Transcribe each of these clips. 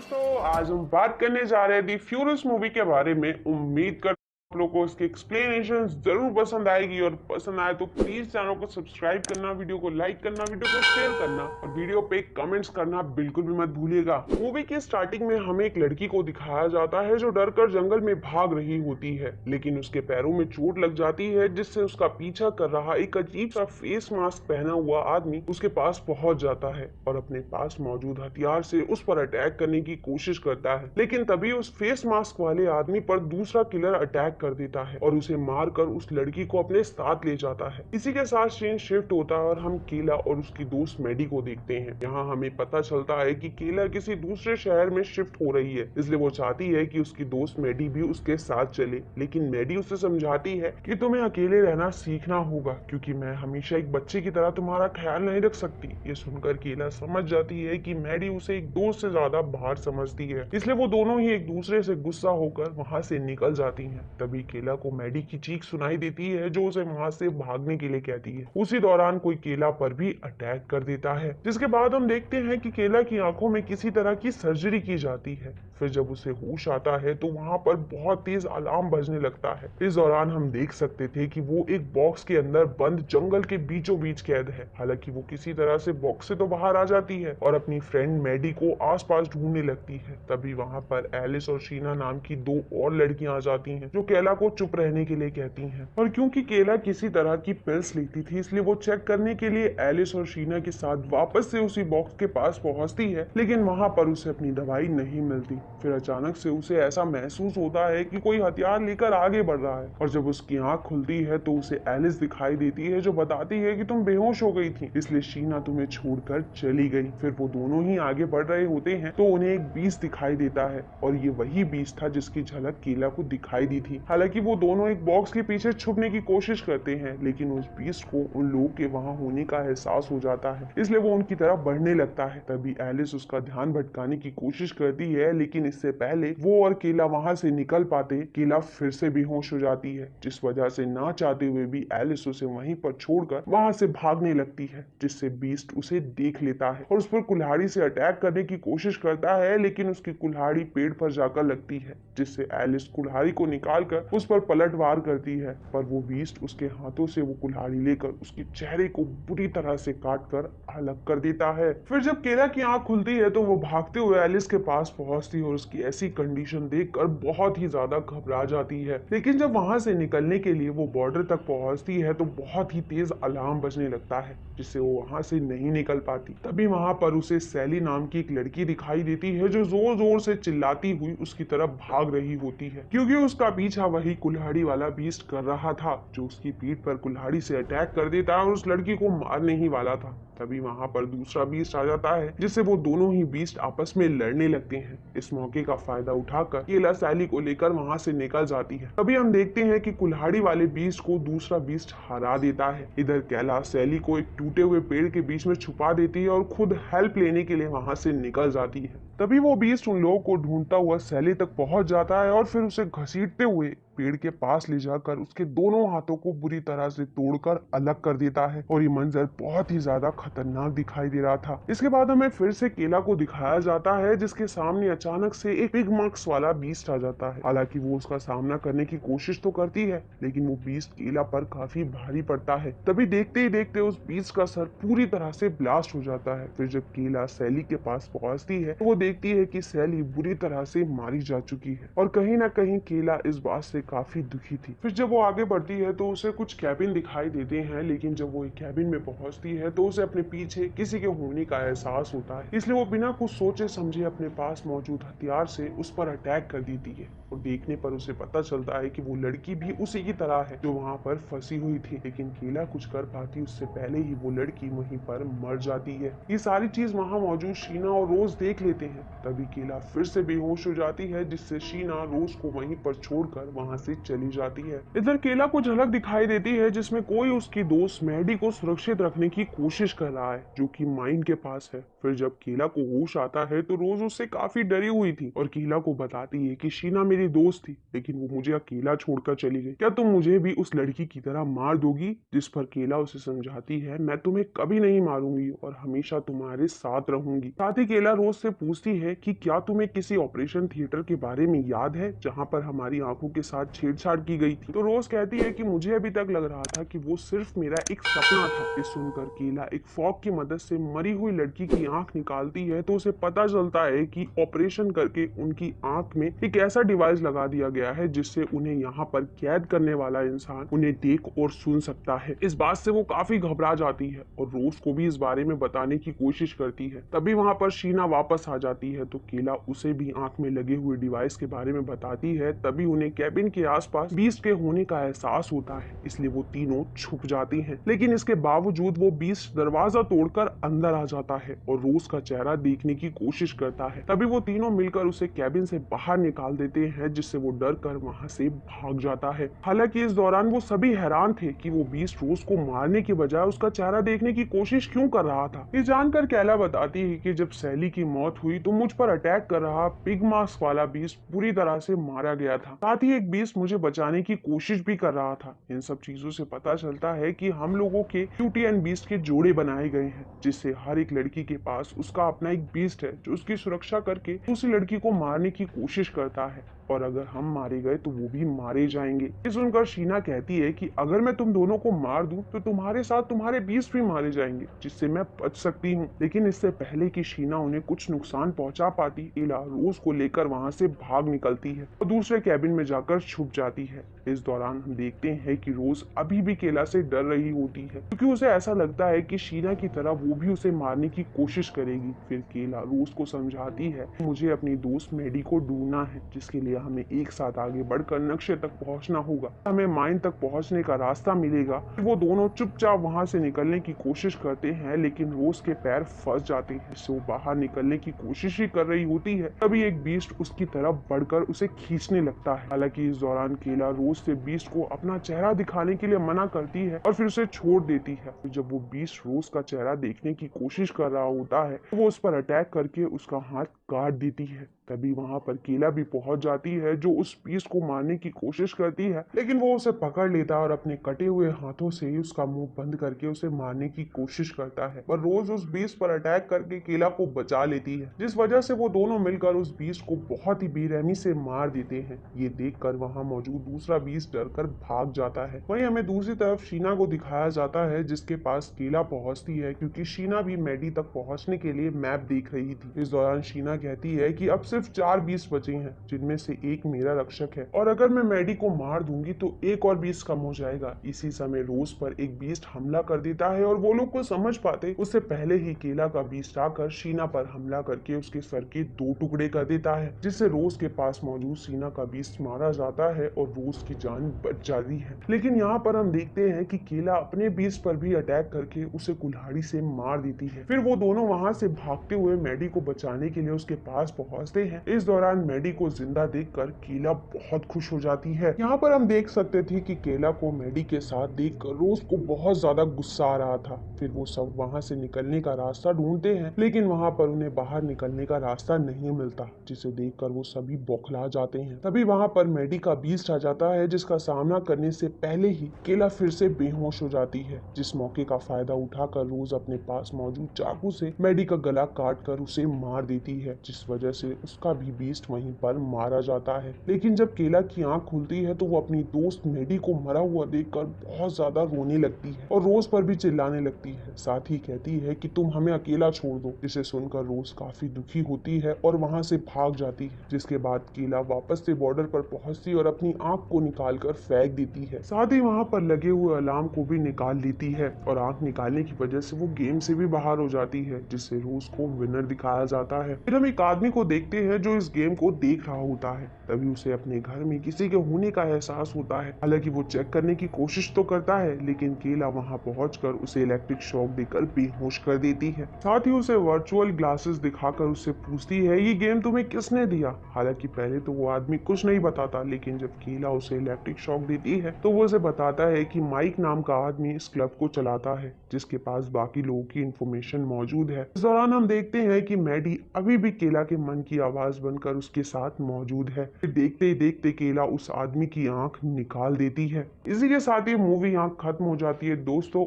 दोस्तों, आज हम बात करने जा रहे हैं दी फ्यूरियस मूवी के बारे में। उम्मीद कर आप लोगों को इसकी एक्सप्लेनेशन जरूर पसंद आएगी और पसंद आए तो प्लीज चैनल को सब्सक्राइब करना, वीडियो को लाइक करना, वीडियो को शेयर करना और वीडियो पे कमेंट्स करना बिल्कुल भी मत भूलिएगा। मूवी की स्टार्टिंग में हमें एक लड़की को दिखाया जाता है जो डर कर जंगल में भाग रही होती है, लेकिन उसके पैरों में चोट लग जाती है जिससे उसका पीछा कर रहा एक अजीब सा फेस मास्क पहना हुआ आदमी उसके पास पहुंच जाता है और अपने पास मौजूद हथियार से उस पर अटैक करने की कोशिश करता है। लेकिन तभी उस फेस मास्क वाले आदमी पर दूसरा किलर अटैक कर देता है और उसे मारकर उस लड़की को अपने साथ ले जाता है। इसी के साथ सीन शिफ्ट होता है और हम केला और उसकी दोस्त मैडी को देखते हैं। यहाँ हमें पता चलता है कि केला किसी दूसरे शहर में शिफ्ट हो रही है, इसलिए वो चाहती है कि उसकी दोस्त मैडी भी उसके साथ चले, लेकिन मैडी उसे समझाती है कि तुम्हें अकेले रहना सीखना होगा क्योंकि मैं हमेशा एक बच्चे की तरह तुम्हारा ख्याल नहीं रख सकती। ये सुनकर केला समझ जाती है कि मैडी उसे एक दोस्त से ज्यादा बाहर समझती है, इसलिए वो दोनों ही एक दूसरे से गुस्सा होकर वहां से निकल जाती हैं। तभी केला को मैडी की चीख सुनाई देती है जो उसे वहां से भागने के लिए कहती है। उसी दौरान कोई केला पर भी अटैक कर देता है, जिसके बाद हम देखते हैं कि केला की आंखों में किसी तरह की सर्जरी की जाती है। फिर जब उसे होश आता है तो वहां पर बहुत तेज अलार्म बजने लगता है। इस दौरान हम देख सकते थे कि वो एक बॉक्स के अंदर बंद जंगल के बीचों बीच कैद है। हालांकि वो किसी तरह से बॉक्स से तो बाहर आ जाती है और अपनी फ्रेंड मैडी को आसपास ढूंढने लगती है। तभी वहां पर एलिस और शीना नाम की दो और लड़कियां आ जाती हैं जो केला को चुप रहने के लिए कहती हैं। और क्योंकि केला किसी तरह की पिल्स लेती थी, इसलिए वो चेक करने के लिए एलिस और शीना के साथ वापस से उसी बॉक्स के पास पहुंचती है, लेकिन वहां पर उसे अपनी दवाई नहीं मिलती। फिर अचानक से उसे ऐसा महसूस होता है कि कोई हथियार लेकर आगे बढ़ रहा है और जब उसकी आंख खुलती है तो उसे एलिस दिखाई देती है जो बताती है कि तुम बेहोश हो गई थी, इसलिए शीना तुम्हें छोड़कर चली गई। फिर वो दोनों ही आगे बढ़ रहे होते हैं तो उन्हें एक बीस्ट दिखाई देता है और ये वही बीस्ट था जिसकी झलक केला को दिखाई दी थी। हालांकि वो दोनों एक बॉक्स के पीछे छुपने की कोशिश करते हैं, लेकिन उस बीस्ट को उन लोगों के वहां होने का एहसास हो जाता है, इसलिए वो उनकी तरफ बढ़ने लगता है। तभी एलिस उसका ध्यान भटकाने की कोशिश करती है, लेकिन इससे पहले वो और केला वहां से निकल पाते केला फिर से बेहोश हो जाती है, जिस वजह से ना चाहते हुए भी एलिस उसे वहीं पर छोड़कर वहां से भागने लगती है, जिससे बीस्ट उसे देख लेता है और उस पर कुल्हाड़ी से अटैक करने की कोशिश करता है, लेकिन उसकी कुल्हाड़ी पेड़ पर जाकर लगती है, जिससे एलिस कुल्हाड़ी को निकालकर उस पर पलटवार करती है, पर वो बीस्ट उसके हाथों से वो कुल्हाड़ी लेकर उसके चेहरे को बुरी तरह से काट कर अलग कर देता है। फिर जब केला की आंख खुलती है तो वो भागते हुए एलिस के पास पहुंचती है और उसकी ऐसी कंडीशन देखकर बहुत ही ज्यादा घबरा जाती है। लेकिन जब वहां से निकलने के लिए वो बॉर्डर तक पहुंचती है तो बहुत ही तेज अलार्म बजने लगता है, जिससे वो वहां से नहीं निकल पाती। तभी वहां पर उसे सैली नाम की एक लड़की दिखाई देती है जो जोर जोर से चिल्लाती हुई उसकी तरफ भाग रही होती है, क्योंकि उसका पीछा वही कुल्हाड़ी वाला बीस्ट कर रहा था जो उसकी पीठ पर कुल्हाड़ी से अटैक कर देता और उस लड़की को मारने ही वाला था। तभी वहां पर दूसरा बीस्ट आ जाता है, जिससे वो दोनों ही बीस्ट आपस में लड़ने लगते हैं। इस मौके का फायदा उठाकर केला सैली को लेकर वहां से निकल जाती है। तभी हम देखते हैं कि कुल्हाड़ी वाले बीस्ट को दूसरा बीस्ट हरा देता है। इधर केला सैली को एक टूटे हुए पेड़ के बीच में छुपा देती है और खुद हेल्प लेने के लिए वहां से निकल जाती है। तभी वो बीस्ट उन लोगों को ढूंढता हुआ सैली तक पहुंच जाता है और फिर उसे घसीटते हुए पेड़ के पास ले जाकर उसके दोनों हाथों को बुरी तरह से तोड़कर अलग कर देता है और ये मंजर बहुत ही ज्यादा खतरनाक दिखाई दे रहा था। इसके बाद हमें फिर से केला को दिखाया जाता है जिसके सामने अचानक से एक पिग मार्क्स वाला बीस्ट आ जाता है। हालांकि वो उसका सामना करने की कोशिश तो करती है, लेकिन वो बीस्ट केला पर काफी भारी पड़ता है। तभी देखते ही देखते उस बीस्ट का सर पूरी तरह से ब्लास्ट हो जाता है। फिर जब केला सैली के पास पहुंचती है तो वो देखती है कि सैली बुरी तरह से मारी जा चुकी है और कहीं ना कहीं केला इस बात से काफी दुखी थी। फिर जब वो आगे बढ़ती है तो उसे कुछ कैबिन दिखाई देते हैं, लेकिन जब वो एक कैबिन में पहुंचती है तो उसे अपने पीछे किसी के होने का एहसास होता है, इसलिए वो बिना कुछ सोचे समझे अपने पास मौजूद हथियार से उस पर अटैक कर देती है और देखने पर उसे पता चलता है कि वो लड़की भी उसी की तरह है जो वहां पर फंसी हुई थी। लेकिन केला कुछ कर पाती उससे पहले ही वो लड़की वहीं पर मर जाती है। ये सारी चीज वहां मौजूद शीना और रोज देख लेते हैं। तभी केला फिर से बेहोश हो जाती है, जिससे शीना रोज को वहीं पर छोड़कर वहां वहाँ से चली जाती है। इधर केला को झलक दिखाई देती है जिसमें कोई उसकी दोस्त मैडी को सुरक्षित रखने की कोशिश कर रहा है जो कि माइन के पास है। फिर जब केला को होश आता है तो रोज उससे काफी डरी हुई थी और केला को बताती है कि शीना मेरी दोस्त थी लेकिन वो मुझे अकेला छोड़कर चली गई। क्या तुम मुझे भी उस लड़की की तरह मार दोगी? जिस पर केला उसे समझाती है मैं तुम्हें कभी नहीं मारूंगी और हमेशा तुम्हारे साथ रहूंगी। साथ ही केला रोज से पूछती है कि क्या तुम्हें किसी ऑपरेशन थिएटर के बारे में याद है जहाँ पर हमारी आंखों के साथ छेड़छाड़ की गई थी? तो रोज कहती है कि मुझे अभी तक लग रहा था कि वो सिर्फ मेरा एक सपना था। ये सुनकर केला एक फॉग की मदद से मरी हुई लड़की की आंख निकालती है तो उसे पता चलता है कि ऑपरेशन करके उनकी आंख में एक ऐसा डिवाइस लगा दिया गया है जिससे उन्हें यहाँ पर कैद करने वाला इंसान उन्हें देख और सुन सकता है। इस बात से वो काफी घबरा जाती है और रोज को भी इस बारे में बताने की कोशिश करती है। तभी वहाँ पर शीना वापस आ जाती है तो केला उसे भी आंख में लगे हुए डिवाइस के बारे में बताती है। तभी उन्हें कैबिन के आसपास बीस्ट के होने का एहसास होता है, इसलिए वो तीनों छुप जाती हैं। लेकिन इसके बावजूद वो बीस्ट दरवाजा तोड़कर अंदर आ जाता है और रोज का चेहरा देखने की कोशिश करता है। तभी वो तीनों मिलकर उसे कैबिन से बाहर निकाल देते हैं जिससे वो डर कर वहाँ से भाग जाता है। हालांकि इस दौरान वो सभी हैरान थे कि वो बीस्ट रोज को मारने की बजाय उसका चेहरा देखने की कोशिश क्यों कर रहा था। ये जानकर केला बताती है कि जब सैली की मौत हुई तो मुझ पर अटैक कर रहा पिग मास्क वाला बीस्ट पूरी तरह से मारा गया था। साथ ही एक बीस्ट मुझे बचाने की कोशिश भी कर रहा था। इन सब चीजों से पता चलता है कि हम लोगों के क्यूटी एंड बीस्ट के जोड़े बनाए गए हैं जिससे हर एक लड़की के पास उसका अपना एक बीस्ट है जो उसकी सुरक्षा करके दूसरी लड़की को मारने की कोशिश करता है और अगर हम मारे गए तो वो भी मारे जाएंगे। ये सुनकर शीना कहती है कि अगर मैं तुम दोनों को मार दूं तो तुम्हारे साथ तुम्हारे बीस्ट भी मारे जाएंगे जिससे मैं बच सकती हूँ। लेकिन इससे पहले कि शीना उन्हें कुछ नुकसान पहुंचा पाती केला रोज को लेकर वहां से भाग निकलती है और दूसरे कैबिन में जाकर छुप जाती है। इस दौरान हम देखते हैं कि रोज अभी भी केला से डर रही होती है क्योंकि उसे ऐसा लगता है कि शीना की तरह वो भी उसे मारने की कोशिश करेगी। फिर केला रोज को समझाती है मुझे अपनी दोस्त मेडी को ढूंढना है जिसके लिए हमें एक साथ आगे बढ़कर नक्शे तक पहुंचना होगा। हमें माइन तक पहुंचने का रास्ता मिलेगा। वो दोनों चुपचाप वहां से निकलने की कोशिश करते हैं लेकिन रोज के पैर फंस जाते हैं जिससे वो बाहर निकलने की कोशिश ही कर रही होती है। तभी एक बीस्ट उसकी तरफ बढ़कर उसे खींचने लगता है। हालांकि इस दौरान केला रोज से बीस्ट को अपना चेहरा दिखाने के लिए मना करती है और फिर उसे छोड़ देती है। जब वो बीस्ट रोज का चेहरा देखने की कोशिश कर रहा होता है तो वो उस पर अटैक करके उसका हाथ काट देती है। तभी वहां पर केला भी पहुंच जाती है जो उस बीस्ट को मारने की कोशिश करती है लेकिन वो उसे पकड़ लेता है और अपने कटे हुए हाथों से ही उसका मुंह बंद करके उसे मारने की कोशिश करता है। पर रोज उस बीस्ट पर अटैक करके केला को बचा लेती है जिस वजह से वो दोनों मिलकर उस बीस्ट को बहुत ही बेरहमी से मार देते हैं। ये देखकर वहां मौजूद दूसरा बीस्ट डरकर भाग जाता है। वहीं हमें दूसरी तरफ शीना को दिखाया जाता है जिसके पास केला पहुंचती है क्योंकि शीना भी मेडी तक पहुंचने के लिए मैप देख रही थी। इस दौरान शीना कहती है कि अब सिर्फ 4 बीस्ट बचे हैं जिनमें से एक मेरा रक्षक है और अगर मैं मेडी को मार दूंगी तो एक और बीस्ट कम हो जाएगा। इसी समय रोज पर एक बीस्ट हमला कर देता है और वो लोग को समझ पाते उससे पहले ही केला का बीस्ट आकर शीना पर हमला करके उसके सर के 2 टुकड़े कर देता है जिससे रोज के पास मौजूद शीना का बीस्ट मारा जाता है और रोज की जान बच जाती है। लेकिन यहाँ पर हम देखते हैं कि केला अपने बीस्ट पर भी अटैक करके उसे कुल्हाड़ी से मार देती है। फिर वो दोनों वहां से भागते हुए मेडी को बचाने के लिए उसके पास पहुंचते हैं। इस दौरान मेडी को जिंदा देखकर केला बहुत खुश हो जाती है। यहाँ पर हम देख सकते थे कि केला को मेडी के साथ देखकर रोज को बहुत ज्यादा गुस्सा आ रहा था। फिर वो सब वहाँ से निकलने का रास्ता ढूंढते हैं लेकिन वहाँ पर उन्हें बाहर निकलने का रास्ता नहीं मिलता जिसे देखकर वो सभी बौखला जाते हैं। तभी वहाँ पर मेडी का बीस्ट आ जाता है जिसका सामना करने से पहले ही केला फिर से बेहोश हो जाती है। जिस मौके का फायदा उठाकर रोज अपने पास मौजूद चाकू से मेडी का गला काट कर उसे मार देती है जिस वजह से उसका भी बीस्ट वहीं पर मारा जाता है। लेकिन जब केला की आंख खुलती है तो वो अपनी दोस्त मेडी को मरा हुआ देखकर बहुत ज्यादा रोने लगती है और रोज पर भी चिल्लाने लगती है। साथ ही कहती है कि तुम हमें अकेला छोड़ दो, जिसे सुनकर रोज काफी दुखी होती है और वहां से भाग जाती है। जिसके बाद केला वापस से बॉर्डर पर पहुंचती और अपनी आंख को निकाल कर फेंक देती है। साथ ही वहां पर लगे हुए अलार्म को भी निकाल लेती है और आंख निकालने की वजह से वो गेम से भी बाहर हो जाती है जिससे रोज को विनर दिखाया जाता है। फिर हम एक आदमी को देखते हैं जो इस गेम को देख रहा होता है। तभी उसे अपने घर में किसी के होने का एहसास होता है। हालांकि वो चेक करने की कोशिश तो करता है, लेकिन केला वहां पहुंचकर उसे इलेक्ट्रिक शॉक देकर बेहोश कर देती है। साथ ही उसे वर्चुअल ग्लासेस दिखाकर उससे पूछती है, ये गेम तुम्हें किसने दिया। हालांकि पहले तो वो आदमी कुछ नहीं बताता, लेकिन जब केला उसे इलेक्ट्रिक शॉक देती है तो वो उसे बताता है कि माइक नाम का आदमी इस क्लब को चलाता है, जिसके पास बाकी लोगों की इंफॉर्मेशन मौजूद है। इस दौरान हम देखते हैं कि मैडी अभी भी केला के मन की आवाज बनकर उसके साथ मौजूद है। देखते ही देखते केला उस आदमी की आंख निकाल देती है। इसी के साथ ये मूवी यहाँ खत्म हो जाती है। दोस्तों,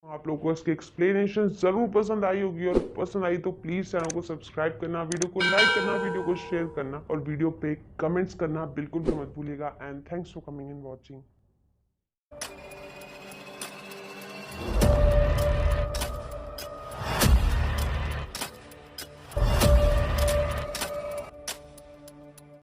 आप लोगों को इसके एक्सप्लेनेशन जरूर पसंद आई होगी, और पसंद आई तो प्लीज चैनल को सब्सक्राइब करना, वीडियो को लाइक करना, वीडियो को शेयर करना और वीडियो पे कमेंट्स करना बिल्कुल भी मत भूलिएगा। And thanks for coming and watching.